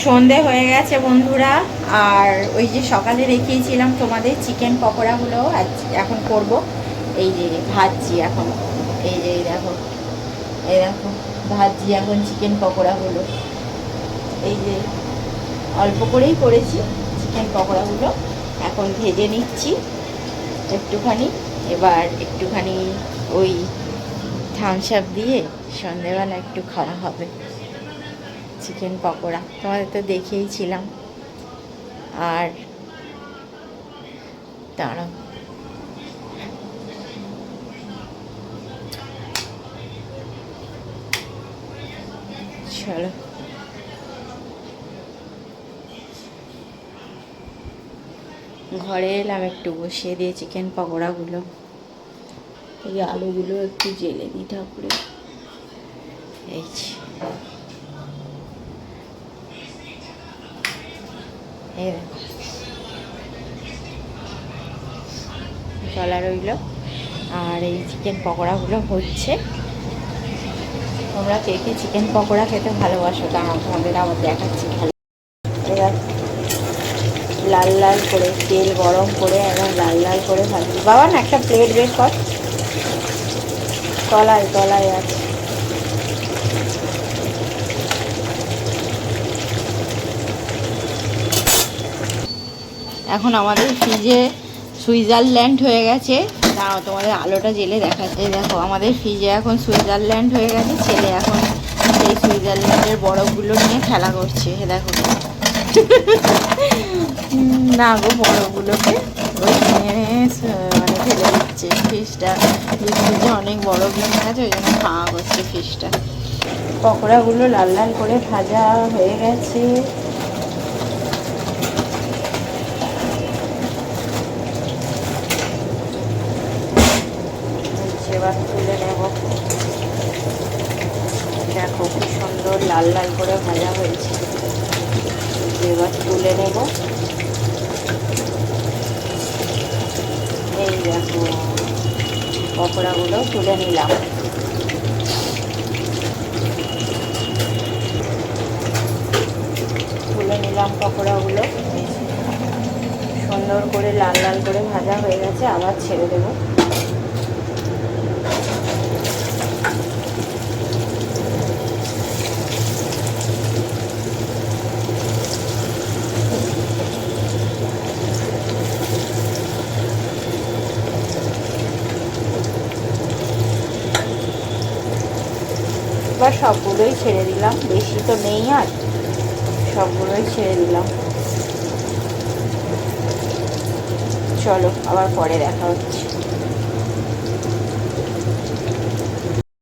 সন্ধে হয়ে গেছে বন্ধুরা। আর ওই যে সকালে রেখেছিলাম তোমাদের চিকেন পকোড়াগুলো আজ এখন করব। এই যে ভাজছি এখন, এই যে এই দেখো ভাজছি এখন চিকেন পকোড়াগুলো। এই যে অল্প করেই করেছি চিকেন পকোড়াগুলো, এখন ভেজে নিচ্ছি একটুখানি। এবার একটুখানি ওই থামস আপ দিয়ে সন্ধেবেলা একটু খাওয়া হবে চিকেন পকোড়া, তোমাদের তো দেখেইছিলাম। আর দাঁড়াও, চলো ঘরে এলাম, একটু বসিয়ে দিয়ে চিকেন পকোড়াগুলো, এই আলুগুলো একটু জেলে দিই ঠাকুরে। এই চলা রইল। আর এই চিকেন পকোড়াগুলো হচ্ছে। তোমরা কে কে চিকেন পকোড়া খেতে ভালোবাসো দাঁড়াও তোমাদের আবার দেখাচ্ছি। ভালো এবার লাল লাল করে তেল গরম করে একদম লাল লাল করে ভাজছি। বাবা না একটা প্লেট বের কর, তলায় আছে। এখন আমাদের ফ্রিজে সুইজারল্যান্ড হয়ে গেছে। দাঁড়াও তোমাদের আলোটা জেলে দেখাচ্ছে। দেখো আমাদের ফ্রিজে এখন সুইজারল্যান্ড হয়ে গেছে। ছেলে এখন সেই সুইজারল্যান্ডের বরফগুলো নিয়ে খেলা করছে। দেখো না গো, বরফগুলোকে ওই নিয়ে মানে ফেলে দিচ্ছে। ফিশটা ফ্রিজে অনেক বরফ জমে গেছে, ওই জন্য খাওয়া করছে ফিশটা। পকোড়াগুলো লাল লাল করে ভাজা হয়ে গেছে। এবার তুলে নেব। দেখো খুব সুন্দর লাল লাল করে ভাজা হয়েছে। এবার তুলে নেব। এই দেখো পকোড়াগুলো তুলে নিলাম। পকোড়াগুলো সুন্দর করে লাল লাল করে ভাজা হয়ে গেছে। আবার ছেড়ে দেবো। এবার সবগুলোই ছেড়ে দিলাম, বেশি তো নেই আর, সবগুলোই ছেড়ে দিলাম। চলো আবার পরে দেখা হচ্ছে।